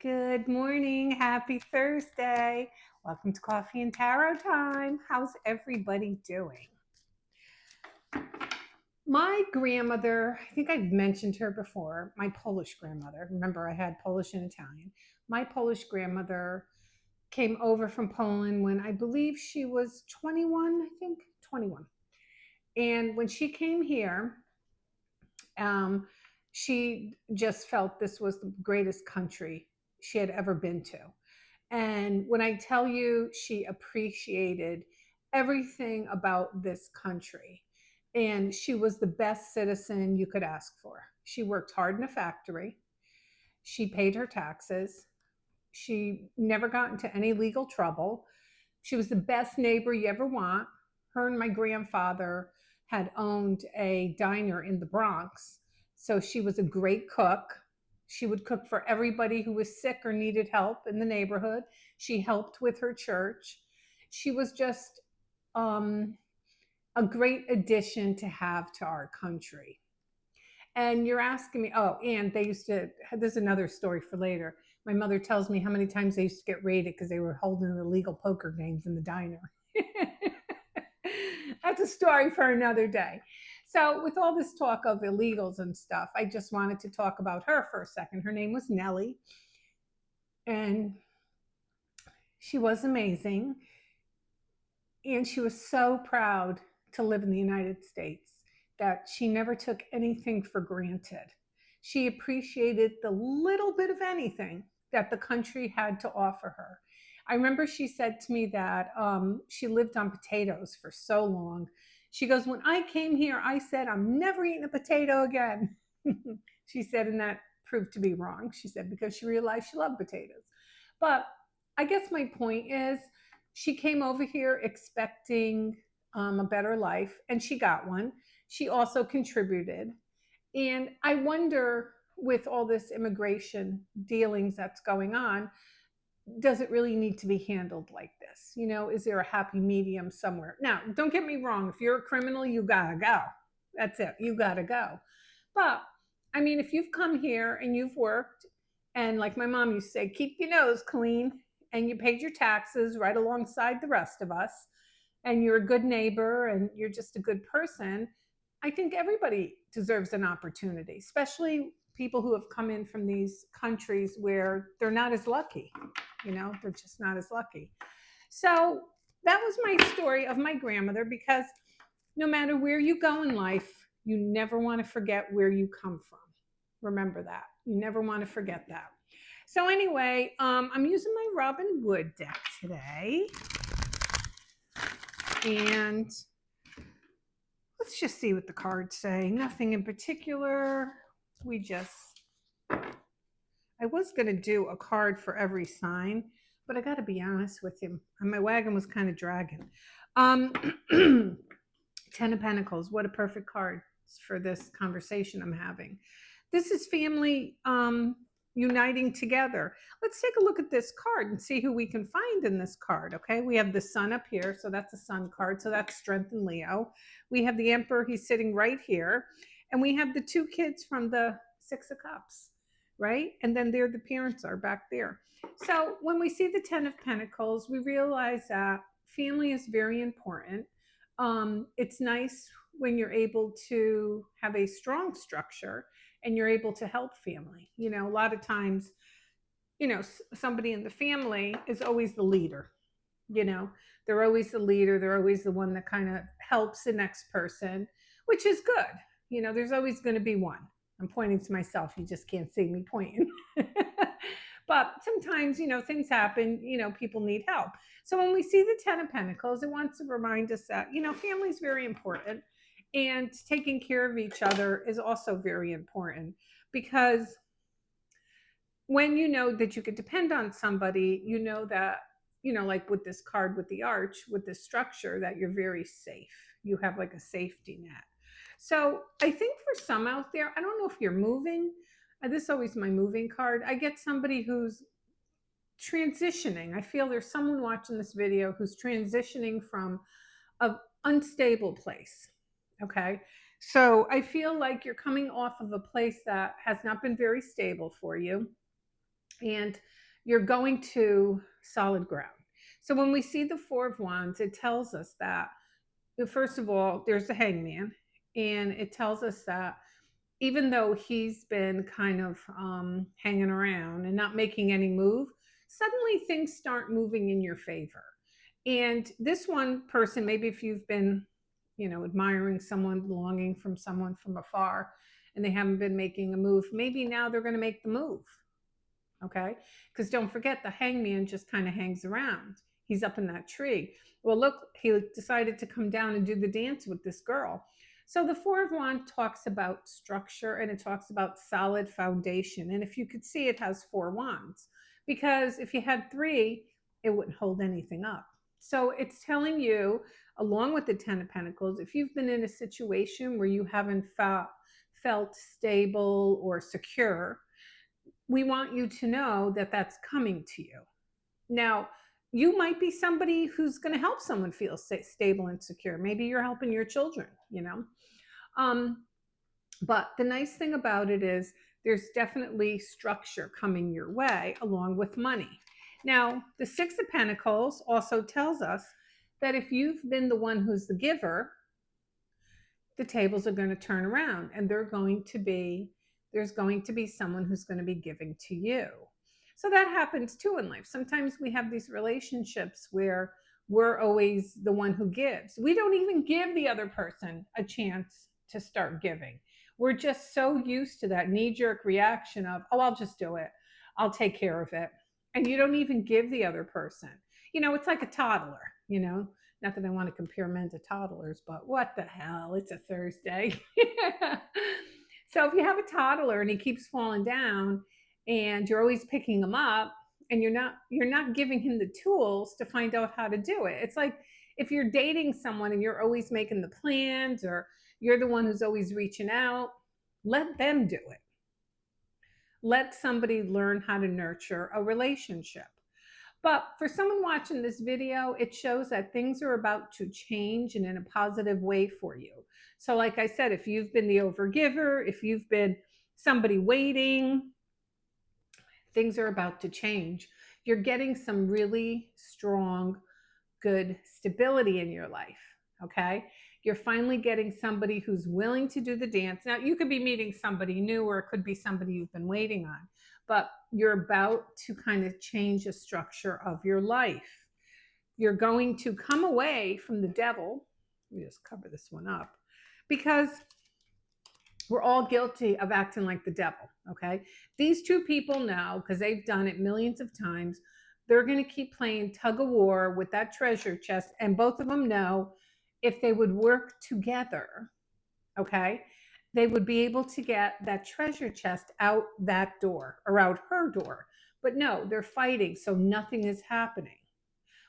Good morning. Happy Thursday. Welcome to Coffee and Tarot time. How's everybody doing? My grandmother, I think I've mentioned her before, my Polish grandmother. Remember, I had Polish and Italian. My Polish grandmother came over from Poland when I believe she was 21, I think 21. And when she came here, um, she just felt this was the greatest country she had ever been to. And when I tell you she appreciated everything about this country, and she was the best citizen you could ask for. She worked hard in a factory, she paid her taxes, she never got into any legal trouble. She was the best neighbor you ever want. Her and my grandfather had owned a diner in the Bronx. So she was a great cook. She would cook for everybody who was sick or needed help in the neighborhood. She helped with her church. She was just a great addition to have to our country. And you're asking me, oh, and they used to, there's another story for later. My mother tells me how many times they used to get raided because they were holding illegal poker games in the diner. That's a story for another day. So, with all this talk of illegals and stuff, I just wanted to talk about her for a second. Her name was Nellie, and she was amazing. And she was so proud to live in the United States that she never took anything for granted. She appreciated the little bit of anything that the country had to offer her. I remember she said to me that she lived on potatoes for so long. She goes, when I came here, I said, I'm never eating a potato again. She said, and that proved to be wrong. She said, because she realized she loved potatoes. But I guess my point is, she came over here expecting a better life, and she got one. She also contributed. And I wonder, with all this immigration dealings that's going on, does it really need to be handled like this? Is there a happy medium somewhere? Now, don't get me wrong. If you're a criminal, you gotta go. That's it. You gotta go. But I mean, if you've come here and you've worked, and like my mom used to say, keep your nose clean, and you paid your taxes right alongside the rest of us, and you're a good neighbor and you're just a good person, I think everybody deserves an opportunity, especially people who have come in from these countries where they're not as lucky. They're just not as lucky. So that was my story of my grandmother, because no matter where you go in life, you never want to forget where you come from. Remember that. You never want to forget that. So anyway, I'm using my Robin Wood deck today. And let's just see what the cards say. Nothing in particular. I was going to do a card for every sign, but I got to be honest with you. My wagon was kind of dragging. 10 of Pentacles. What a perfect card for this conversation I'm having. This is family uniting together. Let's take a look at this card and see who we can find in this card. Okay, we have the Sun up here, so that's a Sun card, so that's strength in Leo. We have the Emperor, he's sitting right here, and we have the two kids from the Six of Cups, right? And then there the parents are back there. So when we see the 10 of Pentacles, we realize that family is very important. It's nice when you're able to have a strong structure and you're able to help family. A lot of times, somebody in the family is always the leader. They're always the leader. They're always the one that kind of helps the next person, which is good. There's always going to be one. I'm pointing to myself. You just can't see me pointing. But sometimes, things happen, people need help. So when we see the 10 of Pentacles, it wants to remind us that, family is very important. And taking care of each other is also very important, because when you know that you could depend on somebody, that, like with this card with the arch, with this structure, that you're very safe. You have like a safety net. So I think for some out there, I don't know if you're moving. This is always my moving card. I get somebody who's transitioning. I feel there's someone watching this video who's transitioning from an unstable place. Okay. So I feel like you're coming off of a place that has not been very stable for you. and you're going to solid ground. So when we see the Four of Wands, it tells us that, first of all, there's the Hangman, and it tells us that even though he's been kind of hanging around and not making any move, suddenly things start moving in your favor. And this one person, maybe if you've been, admiring someone, longing from someone from afar, and they haven't been making a move, maybe now they're going to make the move. Okay. Because don't forget, the hangman just kind of hangs around. He's up in that tree. Well, look, he decided to come down and do the dance with this girl. So the Four of Wands talks about structure, and it talks about solid foundation. And if you could see, it has four wands, because if you had three, it wouldn't hold anything up. So it's telling you, along with the Ten of Pentacles, if you've been in a situation where you haven't felt stable or secure, we want you to know that that's coming to you. Now, you might be somebody who's going to help someone feel stable and secure. Maybe you're helping your children, but the nice thing about it is there's definitely structure coming your way, along with money. Now, the Six of Pentacles also tells us that if you've been the one who's the giver, the tables are going to turn around, and there's going to be someone who's going to be giving to you. So that happens too in life. Sometimes we have these relationships where we're always the one who gives. We don't even give the other person a chance to start giving. We're just so used to that knee-jerk reaction of, oh, I'll just do it. I'll take care of it. And you don't even give the other person. It's like a toddler, not that I want to compare men to toddlers, but what the hell? It's a Thursday. So if you have a toddler and he keeps falling down, and you're always picking him up, and you're not giving him the tools to find out how to do it. It's like if you're dating someone and you're always making the plans, or you're the one who's always reaching out, let them do it. Let somebody learn how to nurture a relationship. But for someone watching this video, it shows that things are about to change and in a positive way for you. So like I said, if you've been the overgiver, if you've been somebody waiting, things are about to change. You're getting some really strong, good stability in your life. Okay. You're finally getting somebody who's willing to do the dance. Now, you could be meeting somebody new, or it could be somebody you've been waiting on, but you're about to kind of change the structure of your life. You're going to come away from the devil. Let me just cover this one up, because we're all guilty of acting like the devil. Okay. These two people know, because they've done it millions of times, they're going to keep playing tug of war with that treasure chest. And both of them know if they would work together, okay, they would be able to get that treasure chest out that door, or out her door. But no, they're fighting, so nothing is happening.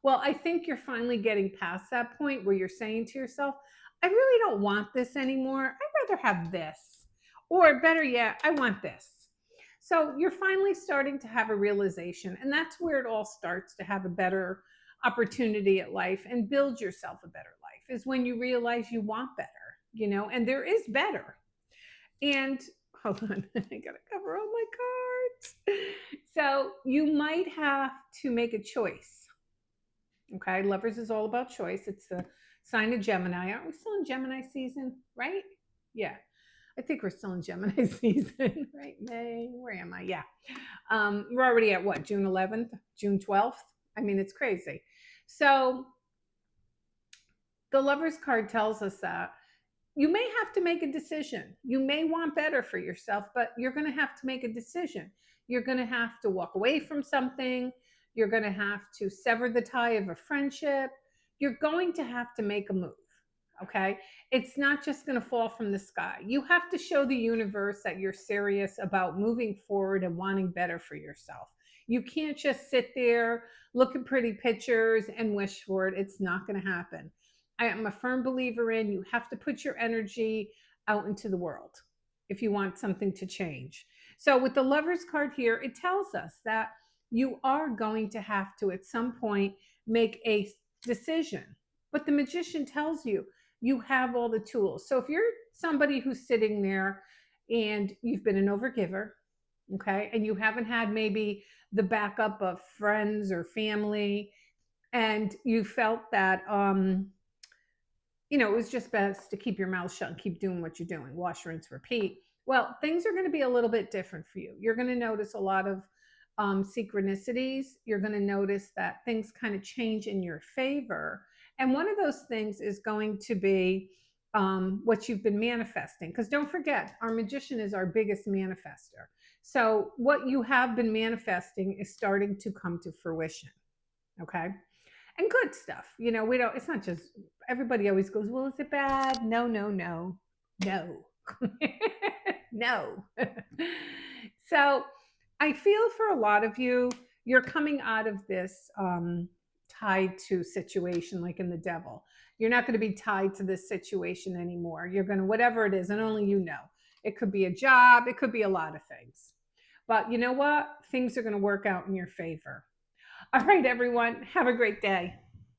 Well, I think you're finally getting past that point where you're saying to yourself, I really don't want this anymore. I'd rather have this. Or better yet, I want this. So you're finally starting to have a realization, and that's where it all starts to have a better opportunity at life and build yourself a better life, is when you realize you want better, and there is better. And hold on, I gotta cover all my cards. So you might have to make a choice. Okay, Lovers is all about choice. It's the sign of Gemini. Aren't we still in Gemini season, right? Yeah, I think we're still in Gemini season, right? May, where am I? Yeah. We're already at what, June 11th, June 12th? I mean, it's crazy. So the Lovers card tells us that you may have to make a decision. You may want better for yourself, but you're going to have to make a decision. You're going to have to walk away from something. You're going to have to sever the tie of a friendship. You're going to have to make a move. Okay. It's not just going to fall from the sky. You have to show the universe that you're serious about moving forward and wanting better for yourself. You can't just sit there, look at pretty pictures and wish for it. It's not going to happen. I am a firm believer in, you have to put your energy out into the world if you want something to change. So with the Lovers card here, it tells us that you are going to have to, at some point, make a decision. But the Magician tells you, you have all the tools. So if you're somebody who's sitting there and you've been an overgiver, Okay. And you haven't had maybe the backup of friends or family, and you felt that, it was just best to keep your mouth shut and keep doing what you're doing, wash, rinse, repeat. Well, things are going to be a little bit different for you. You're going to notice a lot of synchronicities. You're going to notice that things kind of change in your favor. And one of those things is going to be what you've been manifesting. Because don't forget, our magician is our biggest manifester. So what you have been manifesting is starting to come to fruition. Okay. And good stuff. We don't, it's not just, everybody always goes, well, is it bad? No, no, no, no, no. So I feel for a lot of you, you're coming out of this tied to situation like in the devil. You're not going to be tied to this situation anymore. You're going to, whatever it is, and only you know. It could be a job, it could be a lot of things. But you know what? Things are going to work out in your favor. All right, everyone. Have a great day.